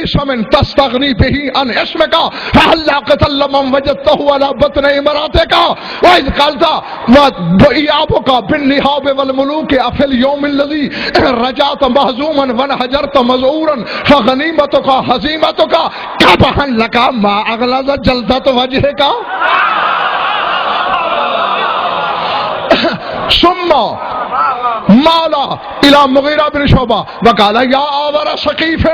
ليس من تستغني به عن اسمك فهلا قتل من وجدته على بطن امراتك وإذ قلت وإيابك بالنهاب والملوك أفي اليوم الذي رجعت مهزوما وانهجرت مذعورا فغنيمتك هزيمتك قبحا لك ما أغلظ جلدة وجهك ثم مالا الى مغیرہ بن شعبہ وقال یا آور ثقیف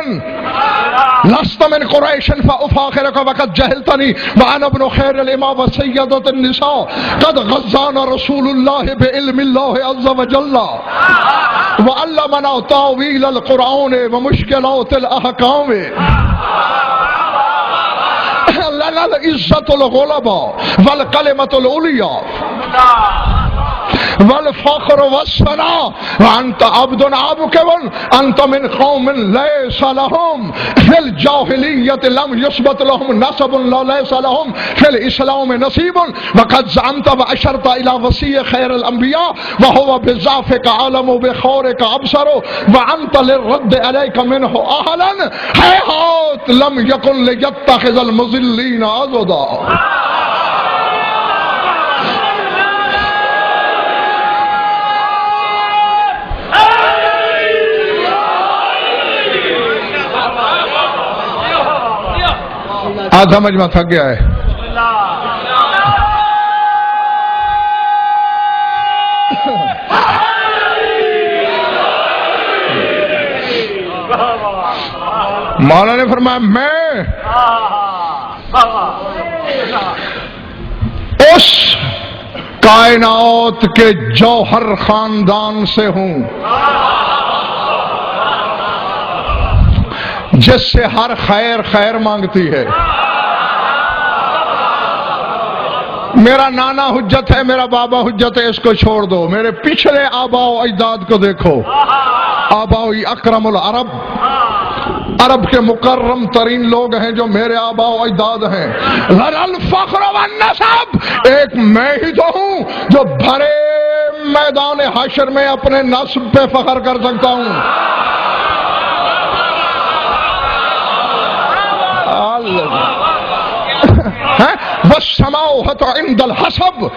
لست من قریش فافاخرک وقد جہلتنی وانا ابن خیر الامام وسیدۃ النساء قد غزانا رسول اللہ بعلم اللہ عز وجل وعلمنا تاویل القرآن ومشکلات الاحکام لنا العزت الغلبہ والکلمۃ العلیٰ والفخر والثناء وانت عبد عابد انت من قوم ليس لهم في الجاهلية لم يثبت لهم نسب ليس لهم في الاسلام نصيب وقد زعمت واشرت الى وصي خير الانبياء وهو بضعفك عالم وبخورك ابصر وانت للرد عليك منه اهلا هيهات لم يكن ليتخذ المضلين عضدا آدھا مجمع تھک گیا ہے. مولا نے فرمایا میں اس کائنات کے جوہر خاندان سے ہوں جس سے ہر خیر مانگتی ہے. میرا نانا حجت ہے، میرا بابا حجت ہے، اس کو چھوڑ دو. میرے پچھلے آبا و اجداد کو دیکھو. آبائی اکرم العرب، عرب کے مکرم ترین لوگ ہیں جو میرے آبا و اجداد ہیں. الفخر والنسب، ایک میں ہی تو ہوں جو بھرے میدان حشر میں اپنے نسب پہ فخر کر سکتا ہوں. وَالسَّمَاوَةُ عِنْدَ الْحَسَبِ،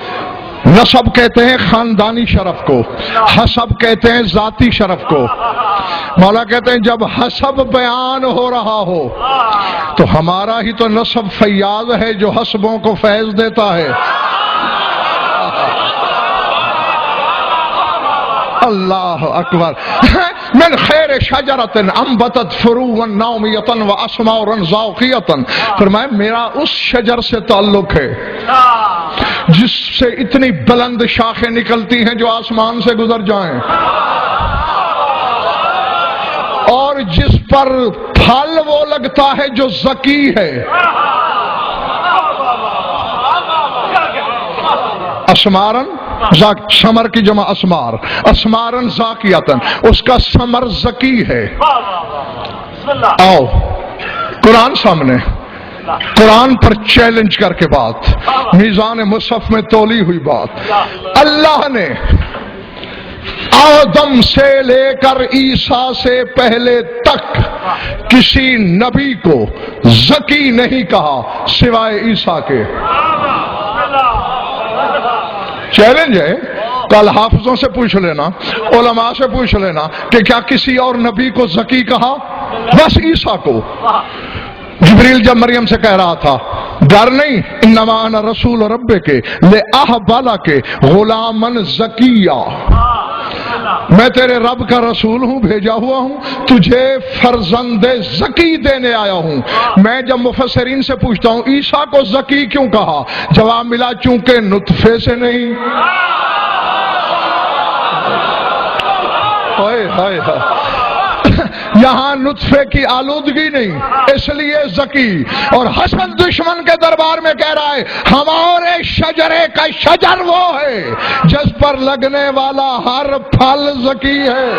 نسب کہتے ہیں خاندانی شرف کو، حسب کہتے ہیں ذاتی شرف کو. مولا کہتے ہیں جب حسب بیان ہو رہا ہو تو ہمارا ہی تو نسب فیاض ہے جو حسبوں کو فیض دیتا ہے. اللہ اکبر. من خیر شجرۃ انبتت فروعا نامیۃ واسمارا ذاقیۃ، فرمایا میرا اس شجر سے تعلق ہے جس سے اتنی بلند شاخیں نکلتی ہیں جو آسمان سے گزر جائیں، اور جس پر پھل وہ لگتا ہے جو ذکی ہے. اسمارن ثمر کی جمع اسمار، اسمارن ذاکیاتن، اس کا ثمر ذکی ہے. آؤ قرآن سامنے، قرآن پر چیلنج کر کے بات، میزان مصحف میں تولی ہوئی بات. اللہ نے آدم سے لے کر عیسیٰ سے پہلے تک کسی نبی کو ذکی نہیں کہا سوائے عیسیٰ کے. چیلنج ہے، کل حافظوں سے پوچھ لینا، علماء سے پوچھ لینا کہ کیا کسی اور نبی کو ذکی کہا؟ بس عیسیٰ کو. جبریل جب مریم سے کہہ رہا تھا ڈر نہیں، انما انا رسول ربک لأہب لک غلاما زکیا، میں تیرے رب کا رسول ہوں، بھیجا ہوا ہوں، تجھے فرزند زکی دینے آیا ہوں. میں جب مفسرین سے پوچھتا ہوں عیسیٰ کو زکی کیوں کہا، جواب ملا چونکہ نطفے سے نہیں. یہاں نطفے کی آلودگی نہیں، اس لیے زکی. اور حسن دشمن کے دربار میں کہہ رہا ہے ہمارے شجرے کا شجر وہ ہے جس پر لگنے والا ہر پھل زکی ہے.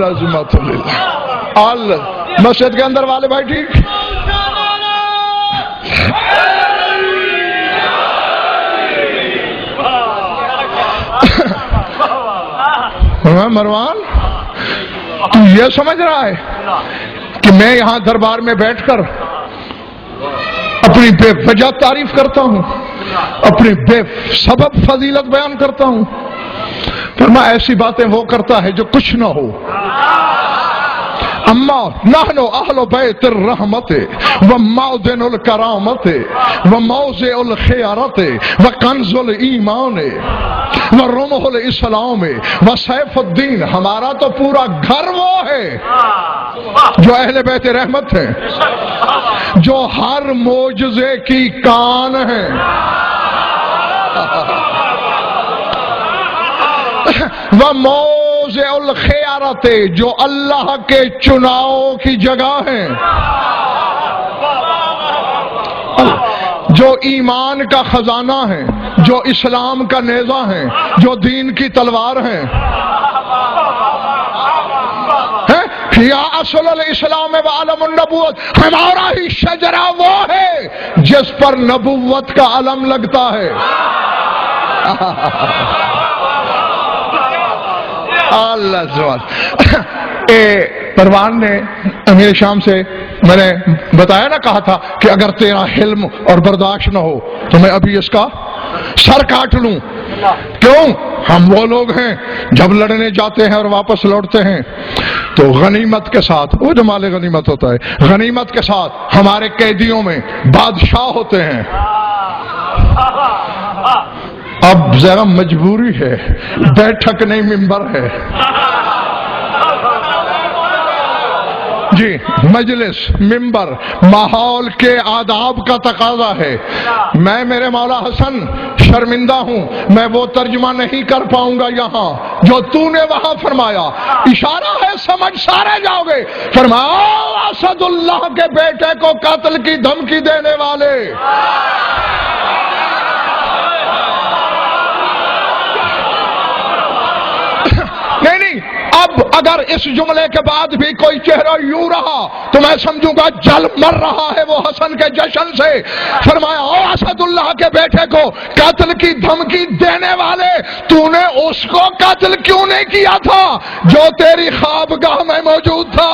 عظمت اللہ. مسجد کے اندر والے بھائی ٹھیک؟ مروان تو یہ سمجھ رہا ہے کہ میں یہاں دربار میں بیٹھ کر اپنی بے وجہ تعریف کرتا ہوں، اپنی بے سبب فضیلت بیان کرتا ہوں؟ فرمایا ایسی باتیں وہ کرتا ہے جو کچھ نہ ہو۔ اما نحن اہل بیت الرحمت ومعدن الکرامت وموضع الخیارت وکنز الایمان ورمح الاسلام وسیف الدین۔ ہمارا تو پورا گھر وہ ہے جو اہل بیت رحمت ہیں، جو ہر معجزے کی کان ہے، وموضع الخیارت جو اللہ کے چناؤ کی جگہ ہیں، جو ایمان کا خزانہ ہے، جو اسلام کا نیزہ ہے، جو دین کی تلوار ہیں۔ یا اصل الاسلام و علم النبوت، ہمارا ہی شجرہ وہ ہے جس پر نبوت کا علم لگتا ہے۔ اللہ سبحان۔ پروان نے امیر شام سے میں نے بتایا نہ، کہا تھا کہ اگر تیرا حلم اور برداشت نہ ہو تو میں ابھی اس کا سر کاٹ لوں۔ کیوں؟ ہم وہ لوگ ہیں جب لڑنے جاتے ہیں اور واپس لوٹتے ہیں تو غنیمت کے ساتھ، وہ جو مال غنیمت ہوتا ہے، غنیمت کے ساتھ ہمارے قیدیوں میں بادشاہ ہوتے ہیں۔ اب ذرا مجبوری ہے، بیٹھک نہیں ممبر ہے جی، مجلس ممبر ماحول کے آداب کا تقاضا ہے۔ میں میرے مولا حسن شرمندہ ہوں، میں وہ ترجمہ نہیں کر پاؤں گا یہاں جو تو نے وہاں فرمایا۔ اشارہ ہے، سمجھ سارے جاؤ گے۔ فرمایا اسد اللہ کے بیٹے کو قتل کی دھمکی دینے والے، نہیں اب اگر اس جملے کے بعد بھی کوئی چہرہ یوں رہا تو میں سمجھوں گا جل مر رہا ہے وہ حسن کے جشن سے۔ فرمایا او اسد اللہ کے بیٹے کو قتل کی دھمکی دینے والے، تو نے اس کو قتل کیوں نہیں کیا تھا جو تیری خوابگاہ میں موجود تھا؟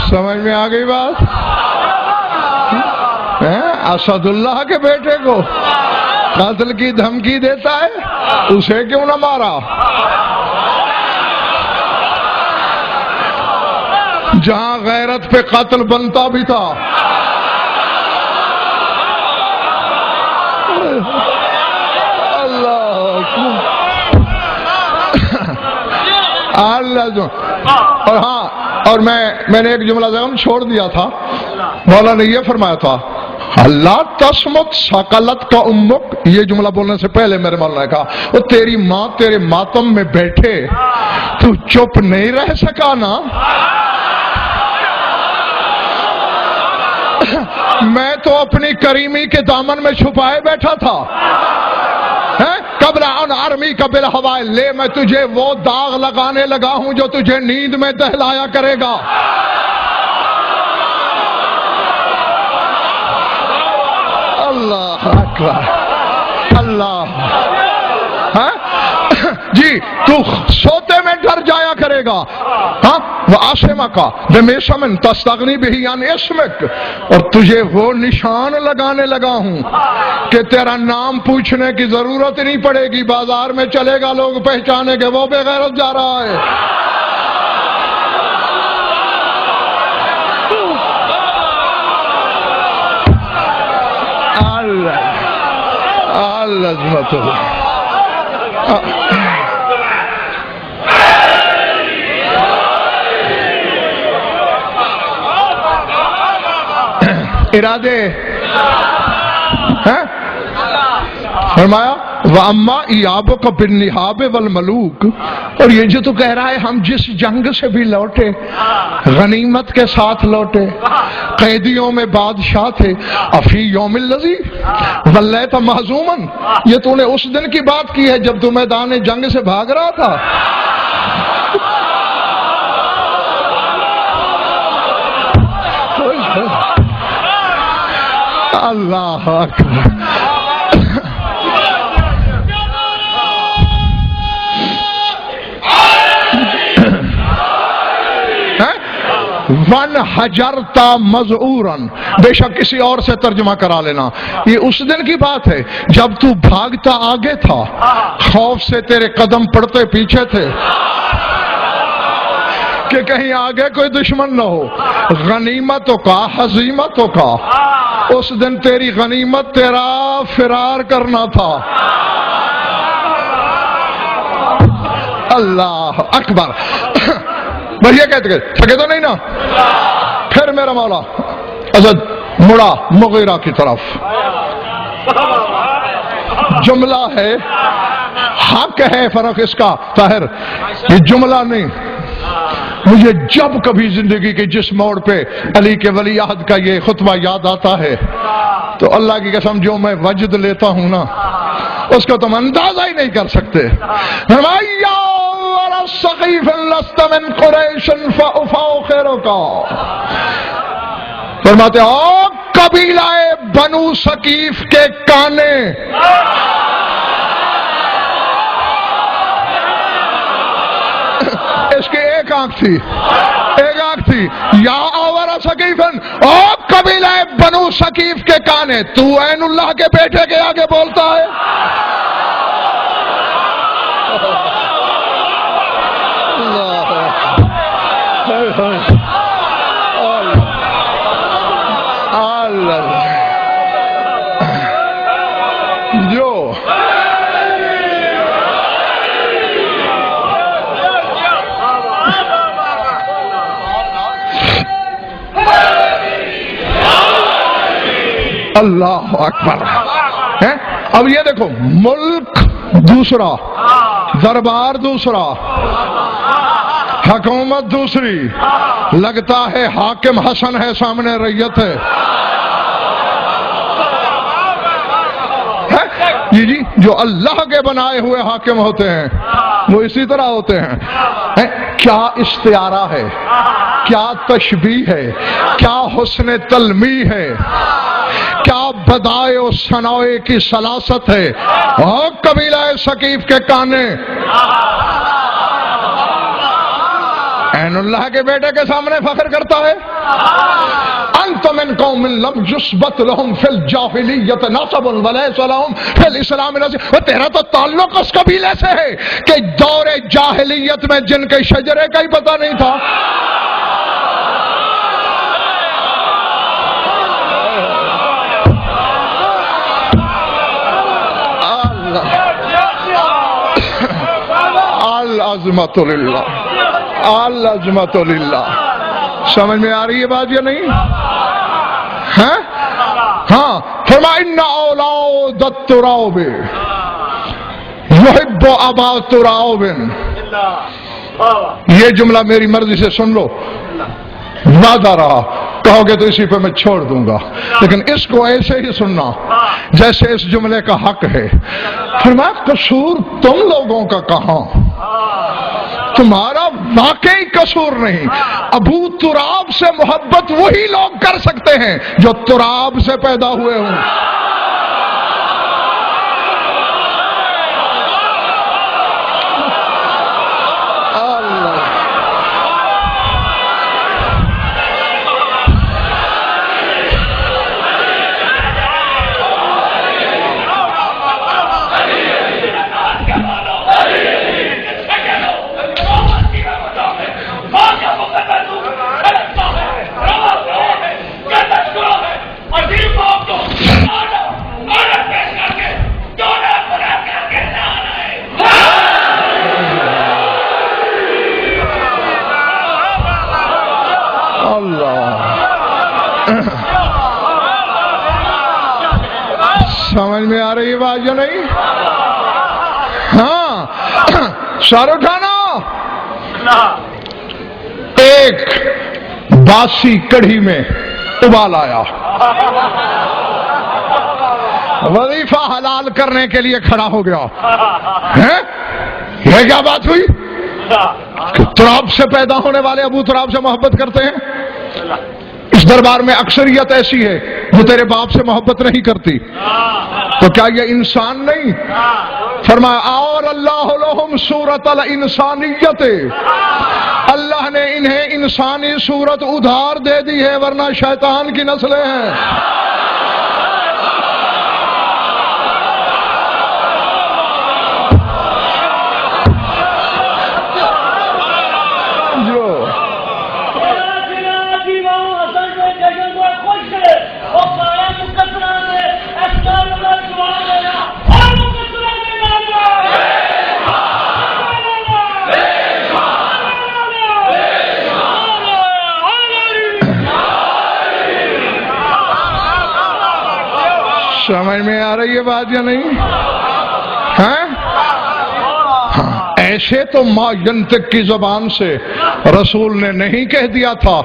سمجھ میں آ گئی بات؟ اسد اللہ کے بیٹے کو قتل کی دھمکی دیتا ہے، اسے کیوں نہ مارا؟ جہاں غیرت پہ قتل بنتا بھی تھا۔ اور ہاں، اور میں نے ایک جملہ ذہن چھوڑ دیا تھا، مولا نے یہ فرمایا تھا اللہ تسمت ثقلت کا امک، یہ جملہ بولنے سے پہلے میرے مولا نے کہا وہ تیری ماں تیرے ماتم میں بیٹھے تو چپ نہیں رہ سکا نا؟ میں تو اپنی کریمی کے دامن میں چھپائے بیٹھا تھا۔ قبل ان ارمی کا بالہوائے لے، میں تجھے وہ داغ لگانے لگا ہوں جو تجھے نیند میں دہلایا کرے گا۔ اللہ اکبر۔ اللہ جی تو سوتے میں ڈر جایا کرے گا ہاں وہ آسما کا بمیشمن تستغنی بہی عن اسمک، اور تجھے وہ نشان لگانے لگا ہوں کہ تیرا نام پوچھنے کی ضرورت نہیں پڑے گی، بازار میں چلے گا لوگ پہچانے گے وہ بے غیرت جا رہا ہے۔ عظمت ارادے فرمایا وَأَمَّا إِيَابُكَ بِالنِّهَابِ وَالْمَلُوكِ، اور یہ جو تو کہہ رہا ہے ہم جس جنگ سے بھی لوٹے غنیمت کے ساتھ لوٹے، قیدیوں میں بادشاہ تھے، افی یوم الذی ولیت مہزومن، یہ تو نے اس دن کی بات کی ہے جب تو میدان جنگ سے بھاگ رہا تھا۔ اللہ اکبر۔ ون حجرتا مذعورن، بے شک کسی اور سے ترجمہ کرا لینا، یہ اس دن کی بات ہے جب تو بھاگتا آگے تھا، خوف سے تیرے قدم پڑتے پیچھے تھے کہ کہیں آگے کوئی دشمن نہ ہو، غنیمتوں کا ہزیمتوں کا، اس دن تیری غنیمت تیرا فرار کرنا تھا۔ اللہ اکبر۔ بس یہ کہتے تھکے تو نہیں نا؟ پھر میرا مولا حضرت مڑا مغیرہ کی طرف، جملہ ہے حق ہے، فرق اس کا طاہر یہ جملہ نہیں، مجھے جب کبھی زندگی کے جس موڑ پہ علی کے ولی عہد کا یہ خطبہ یاد آتا ہے تو اللہ کی قسم جو میں وجد لیتا ہوں نا اس کا تم اندازہ ہی نہیں کر سکتے۔ سقیف لست من قریش فأفاخرک، فرماتے او قبیلہ بنو ثقیف کے کانے، اس کی ایک آنکھ تھی یا آورا ثقیفن، او قبیلہ بنو ثقیف کے کانے، تو عین اللہ کے بیٹے کے آگے بولتا ہے۔ جو اللہ اکبر ہے۔ اب یہ دیکھو ملک دوسرا، دربار دوسرا، حکومت دوسری، لگتا ہے حاکم حسن ہے سامنے ریت ہے۔ جی جو اللہ کے بنائے ہوئے حاکم ہوتے ہیں وہ اسی طرح ہوتے ہیں۔ کیا استعارہ ہے، کیا تشبیہ ہے، کیا حسن تلمیح ہے، کیا بدائے و ثنائے کی سلاست ہے۔ اور قبیلہ ثقیف کے کانے عین اللہ کے بیٹے کے سامنے فخر کرتا ہے۔ انت من قوم لم یثبت لهم فی الجاہلیت نسب ولیس لهم فی الاسلام نسب، وہ تیرا تو تعلق اس قبیلے سے ہے کہ دور جاہلیت میں جن کے شجرے کا ہی پتہ نہیں تھا۔ العظمت للہ، العظمت للہ۔ سمجھ میں آ رہی ہے بات یا نہیں؟ ہاں فرمایا ان اولاد التراب یحب ابا تراب، یہ جملہ میری مرضی سے سن لو، وعدہ رہا، کہو گے تو اسی پہ میں چھوڑ دوں گا، لیکن اس کو ایسے ہی سننا جیسے اس جملے کا حق ہے۔ فرمایا قصور تم لوگوں کا کہاں، تمہارا واقعی قصور نہیں، ابو تراب سے محبت وہی لوگ کر سکتے ہیں جو تراب سے پیدا ہوئے ہوں۔ سمجھ میں آ رہی بات یا نہیں؟ ہاں، سر اٹھانا۔ ایک باسی کڑھی میں ابال آیا، وظیفہ حلال کرنے کے لیے کھڑا ہو گیا۔ یہ کیا بات ہوئی کہ تراب سے پیدا ہونے والے ابو تراب سے محبت کرتے ہیں؟ اس دربار میں اکثریت ایسی ہے جو تیرے باپ سے محبت نہیں کرتی، تو کیا یہ انسان نہیں؟ فرمایا اور اللہ لہم صورت الانسانیت، اللہ نے انہیں انسانی صورت ادھار دے دی ہے، ورنہ شیطان کی نسلیں ہیں۔ سمجھ میں آ رہی ہے بات یا نہیں؟ ہاں، ایسے تو ما ینطق کی زبان سے رسول نے نہیں کہہ دیا تھا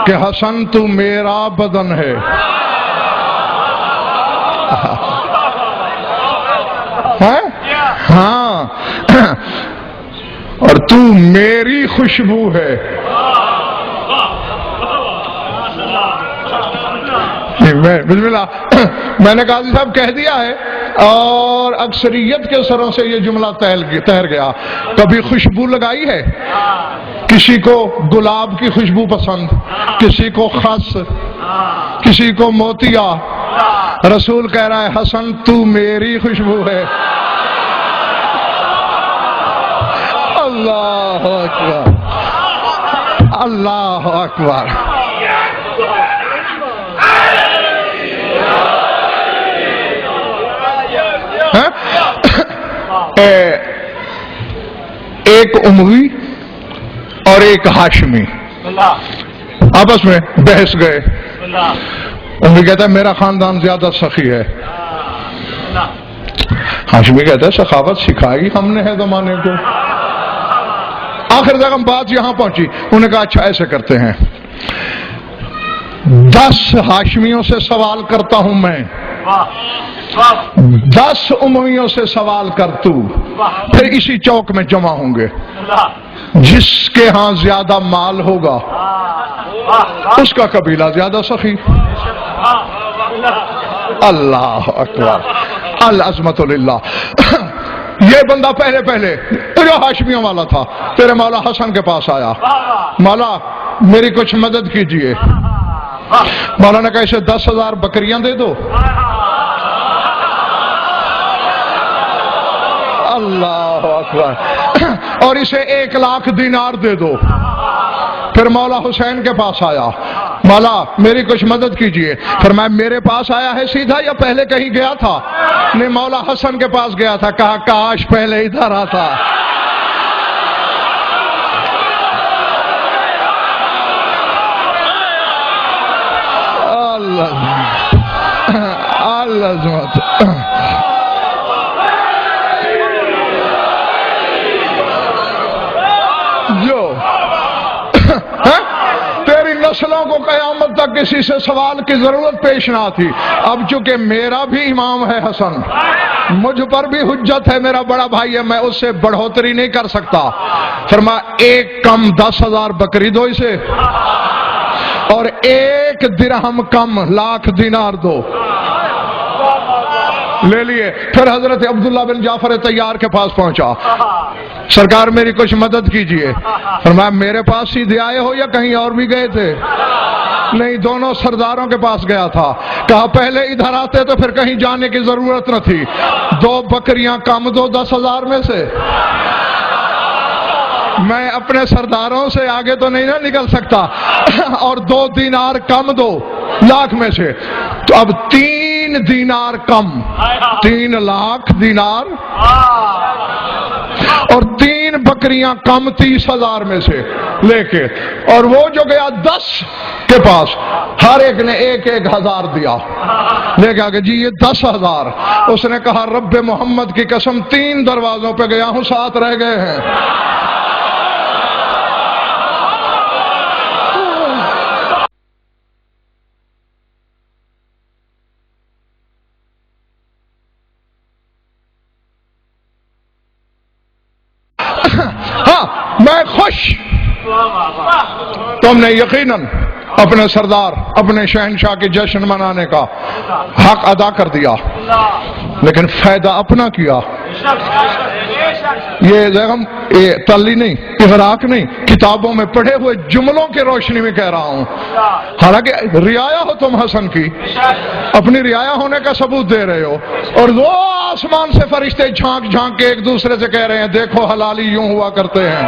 کہ حسن تو میرا بدن ہے، ہاں، اور تو میری خوشبو ہے۔ بسم اللہ، میں نے قاضی صاحب کہہ دیا ہے اور اکثریت کے سروں سے یہ جملہ تہر گیا۔ کبھی خوشبو لگائی ہے؟ کسی کو گلاب کی خوشبو پسند، کسی کو خس، کسی کو موتیا۔ رسول کہہ رہا ہے حسن تو میری خوشبو ہے۔ اللہ اکبر، اللہ اکبر۔ ایک اموی اور ایک ہاشمی آپس میں بحث گئے۔ اموی کہتا ہے میرا خاندان زیادہ سخی ہے، ہاشمی کہتا ہے سخاوت سکھائی ہم نے ہے زمانے کو۔ آخر تک ہم بات یہاں پہنچی، انہوں نے کہا اچھا ایسے کرتے ہیں، 10 ہاشمیوں سے سوال کرتا ہوں میں، 10 امویوں سے سوال کر تو، پھر اسی چوک میں جمع ہوں گے، جس کے ہاں زیادہ مال ہوگا اس کا قبیلہ زیادہ سخی۔ اللہ اکبر، العظمت للہ۔ یہ بندہ پہلے جو ہاشمیوں والا تھا تیرے مولا حسن کے پاس آیا، مولا میری کچھ مدد کیجئے۔ مولا نے کہا اسے 10,000 بکریاں دے دو۔ اللہ اکبر، اور اسے 1,00,000 دینار دے دو۔ پھر مولا حسین کے پاس آیا، مولا میری کچھ مدد کیجئے۔ فرمایا میرے پاس آیا ہے سیدھا یا پہلے کہیں گیا تھا؟ نہیں، مولا حسن کے پاس گیا تھا۔ کہا کاش پہلے ادھر آتا۔ اللہ جو تیری نسلوں کو قیامت تک کسی سے سوال کی ضرورت پیش نہ تھی، اب چونکہ میرا بھی امام ہے حسن، مجھ پر بھی حجت ہے، میرا بڑا بھائی ہے، میں اس سے بڑھوتری نہیں کر سکتا۔ فرمایا ایک کم 10,000 بکری دو اسے، اور 1 درہم کم 1,00,000 دینار دو۔ لے لیے۔ پھر حضرت عبداللہ بن جعفر طیار کے پاس پہنچا، سرکار میری کچھ مدد کیجئے۔ فرمایا میرے پاس سیدھے آئے ہو یا کہیں اور بھی گئے تھے؟ نہیں، دونوں سرداروں کے پاس گیا تھا۔ کہا پہلے ادھر آتے تو پھر کہیں جانے کی ضرورت نہ تھی، 2 بکریاں کم دو 10,000 میں سے، میں اپنے سرداروں سے آگے تو نہیں نہ نکل سکتا، اور 2 دینار کم دو 1,00,000 میں سے، تو اب 3 دینار کم، 3,00,000 دینار، اور 3 بکریاں بکریاں کم 30,000 میں سے لے کے، اور وہ جو گیا 10 کے پاس، ہر ایک نے 1,000 دیا لے کے آگے، جی یہ 10,000۔ اس نے کہا رب محمد کی قسم 3 دروازوں پہ گیا ہوں، 7 رہ گئے ہیں۔ ہاں میں خوش، تم نے یقیناً اپنے سردار، اپنے شہنشاہ کے جشن منانے کا حق ادا کر دیا، لیکن فائدہ اپنا کیا۔ یہ تلی نہیں، اغراق نہیں، کتابوں میں پڑھے ہوئے جملوں کی روشنی میں کہہ رہا ہوں۔ حالانکہ رعایا ہو تم حسن کی، اپنی رعایا ہونے کا ثبوت دے رہے ہو، اور وہ آسمان سے فرشتے جھانک جھانک کے ایک دوسرے سے کہہ رہے ہیں دیکھو حلالی یوں ہوا کرتے ہیں۔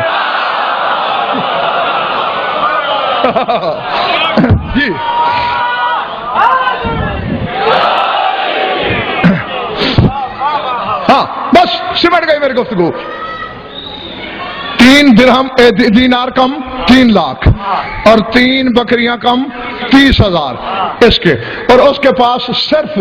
جی ہاں بس سمٹ گئی میری گفتگو۔ 3 درہم دینار کم 3 لاکھ، اور 3 بکریاں کم 30,000 اس کے، اور اس کے پاس صرف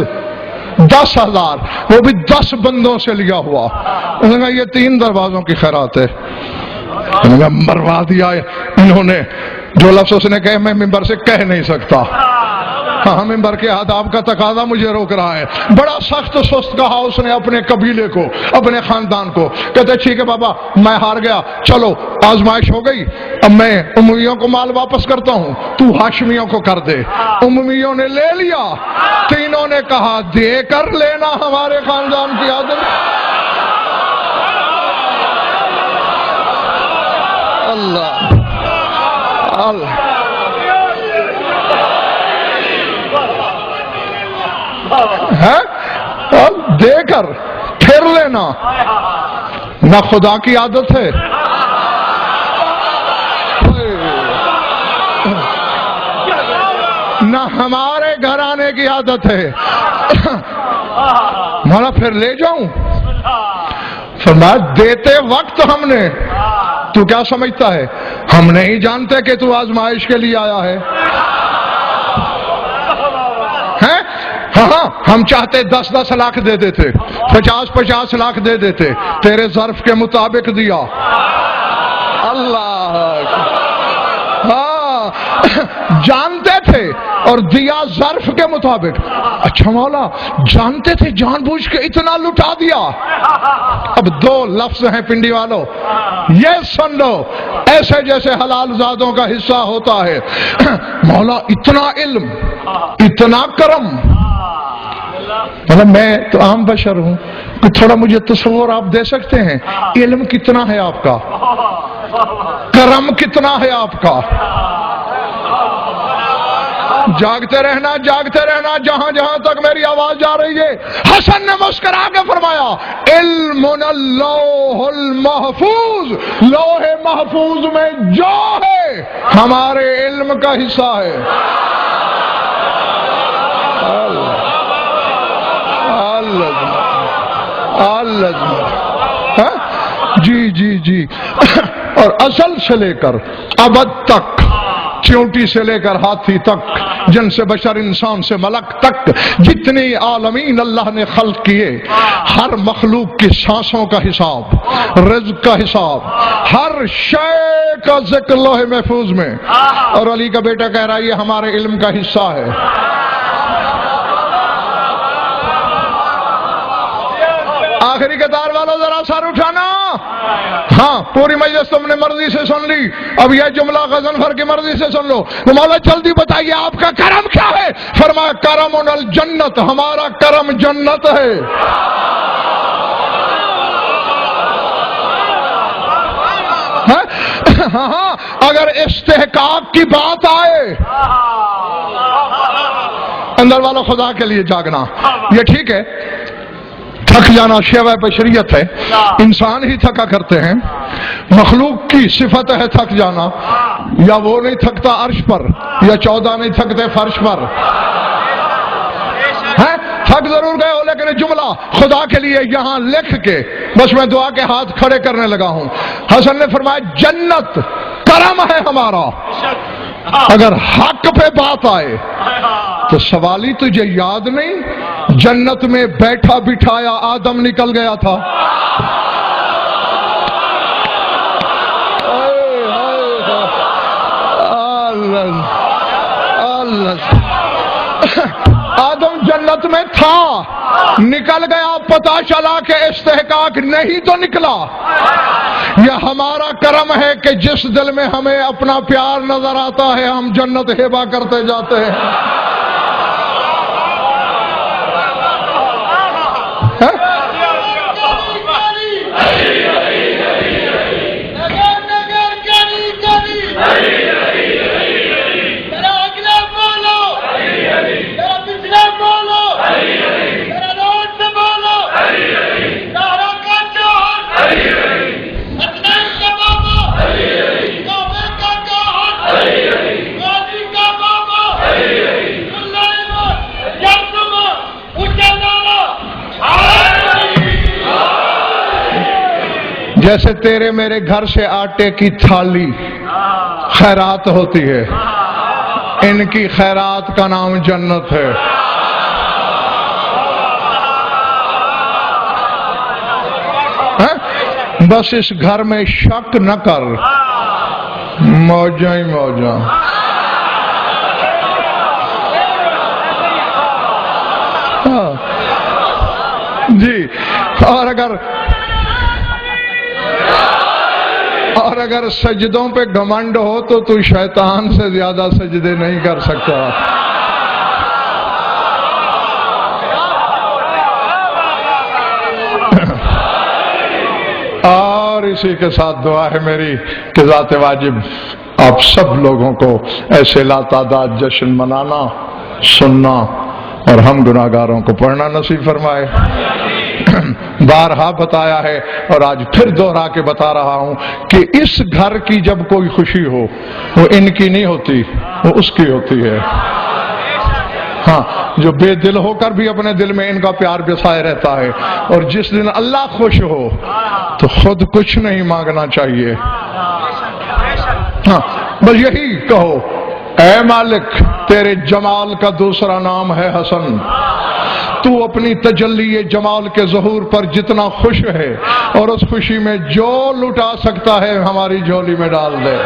10,000، وہ بھی 10 بندوں سے لیا ہوا۔ انہوں نے کہا یہ 3 دروازوں کی خیرات ہے۔ انہوں نے کہا مروا دیا انہوں نے، جو لفظ اس نے کہے میں ممبر سے کہہ نہیں سکتا۔ ہاں ممبر کے آداب کا تقاضا مجھے روک رہا ہے۔ بڑا سخت سست کہا اس نے اپنے قبیلے کو، اپنے خاندان کو۔ کہتے ٹھیک ہے بابا میں ہار گیا، چلو آزمائش ہو گئی، اب میں امیوں کو مال واپس کرتا ہوں، تو ہاشمیوں کو کر دے۔ امیوں نے لے لیا، تینوں نے کہا دے کر لینا ہمارے خاندان کی عادت۔ اللہ اللہ ہے، دے کر پھر لینا، نہ خدا کی عادت ہے نہ ہمارے گھرانے کی عادت ہے۔ مولا پھر لے جاؤں؟ فرمایا دیتے وقت ہم نے، تو کیا سمجھتا ہے ہم نہیں جانتے کہ تو آزمائش کے لیے آیا ہے؟ ہاں ہم چاہتے 10 لاکھ دے دیتے، 50 لاکھ دے دیتے، تیرے ظرف کے مطابق دیا۔ اللہ ہاں جانتے تھے اور دیا ظرف کے مطابق۔ اچھا مولا جانتے تھے جان بوجھ کے اتنا لٹا دیا؟ اب 2 لفظ ہیں پنڈی والوں، یہ سن لو، ایسے جیسے حلال زادوں کا حصہ ہوتا ہے۔ مولا اتنا علم، اتنا کرم، مطلب میں تو عام بشر ہوں، تھوڑا مجھے تصور آپ دے سکتے ہیں؟ علم کتنا ہے آپ کا، کرم کتنا ہے آپ کا؟ جاگتے رہنا جہاں جہاں تک میری آواز جا رہی ہے۔ حسن نے مسکرا کے فرمایا علم اللوح المحفوظ، لوح محفوظ میں جو ہے ہمارے علم کا حصہ ہے۔ جی اور اصل سے لے کر ابد تک، چیونٹی سے لے کر ہاتھی تک، جن سے بشر انسان سے ملک تک، جتنے عالمین اللہ نے خلق کیے، ہر مخلوق کی سانسوں کا حساب، رزق کا حساب، ہر شے کا ذکر لوح محفوظ میں۔ اور علی کا بیٹا کہہ رہا ہے یہ ہمارے علم کا حصہ ہے۔ آخری قطار والوں ذرا سر اٹھانا۔ ہاں پوری مجلس تم نے مرضی سے سن لی، اب یہ جملہ غضنفر کی مرضی سے سن لو۔ مولا جلدی بتائیے آپ کا کرم کیا ہے؟ فرمایا کرم الجنت، ہمارا کرم جنت ہے۔ ہاں اگر استحقاق کی بات آئے، اندر والوں خدا کے لیے جاگنا، یہ ٹھیک ہے تھک جانا شیوہ بشریت ہے، انسان ہی تھکا کرتے ہیں، مخلوق کی صفت ہے تھک جانا، یا وہ نہیں تھکتا عرش پر، یا 14 نہیں تھکتے فرش پر، تھک ضرور گئے ہو لیکن جملہ خدا کے لیے یہاں لکھ کے بس میں دعا کے ہاتھ کھڑے کرنے لگا ہوں۔ حسن نے فرمایا جنت کرم ہے ہمارا، اگر حق پہ بات آئے تو سوالی تجھے یاد نہیں جنت میں بیٹھا بٹھایا آدم نکل گیا تھا؟ آدم جنت میں تھا، نکل گیا، پتا چلا کہ استحقاق نہیں تو نکلا۔ یہ ہمارا کرم ہے کہ جس دل میں ہمیں اپنا پیار نظر آتا ہے ہم جنت ہبہ کرتے جاتے ہیں۔ جیسے تیرے میرے گھر سے آٹے کی تھالی خیرات ہوتی ہے، ان کی خیرات کا نام جنت ہے۔ بس اس گھر میں شک نہ کر، موجاں ہی موجاں۔ جی، اور اگر سجدوں پہ گھمنڈ ہو تو شیطان سے زیادہ سجدے نہیں کر سکتا۔ اور اسی کے ساتھ دعا ہے میری کہ ذات واجب آپ سب لوگوں کو ایسے لا تعداد جشن منانا، سننا اور ہم گناہگاروں کو پڑھنا نصیب فرمائے۔ بارہا بتایا ہے اور آج پھر دوہرا کے بتا رہا ہوں کہ اس گھر کی جب کوئی خوشی ہو وہ ان کی نہیں ہوتی، وہ اس کی ہوتی ہے۔ ہاں، جو بے دل ہو کر بھی اپنے دل میں ان کا پیار بسائے رہتا ہے، اور جس دن اللہ خوش ہو تو خود کچھ نہیں مانگنا چاہیے۔ ہاں، بس یہی کہو، اے مالک تیرے جمال کا دوسرا نام ہے حسن، تو اپنی تجلی جمال کے ظہور پر جتنا خوش ہے اور اس خوشی میں جو لٹا سکتا ہے ہماری جھولی میں ڈال دے۔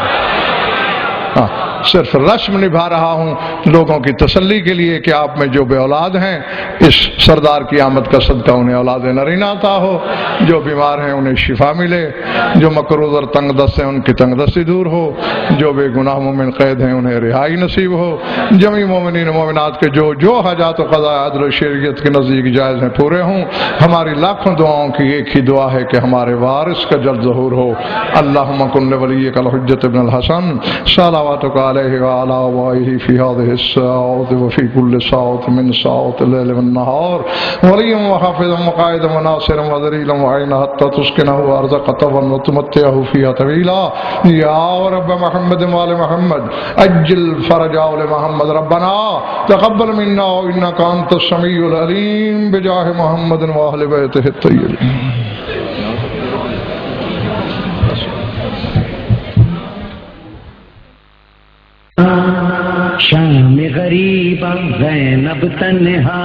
صرف رسم نبھا رہا ہوں لوگوں کی تسلی کے لیے کہ آپ میں جو بے اولاد ہیں اس سردار کی آمد کا صدقہ انہیں اولاد نرینہ عطا ہو، جو بیمار ہیں انہیں شفا ملے، جو مقروض اور تنگ دست ہیں ان کی تنگ دستی دور ہو، جو بے گناہ مومن قید ہیں انہیں رہائی نصیب ہو، جمی مومنین و مومنات کے جو حاجات و قضاء عدل و شریعت کے نزدیک جائز ہیں پورے ہوں۔ ہماری لاکھوں دعاؤں کی ایک ہی دعا ہے کہ ہمارے وارث کا جلد ظہور ہو۔ اللہم کن لولیک الحجۃ ابن الحسن صلواتک علیہ وعلی آبائہ فی هذه الساعة وفی کل ساعة من ساعات اللیل والنہار ولیا وحافظا وقائدا وناصرا وذلیلا وعینا حتی تسکنہ ارضک طوعا وتمتعہ فیہا طویلا یا رب محمد وآل محمد اجل فرج آل محمد ربنا تقبل منا انک انت السمیع العلیم بجاہ محمد وآل بیتہ الطیبین۔ شام غریباں زینب تنہا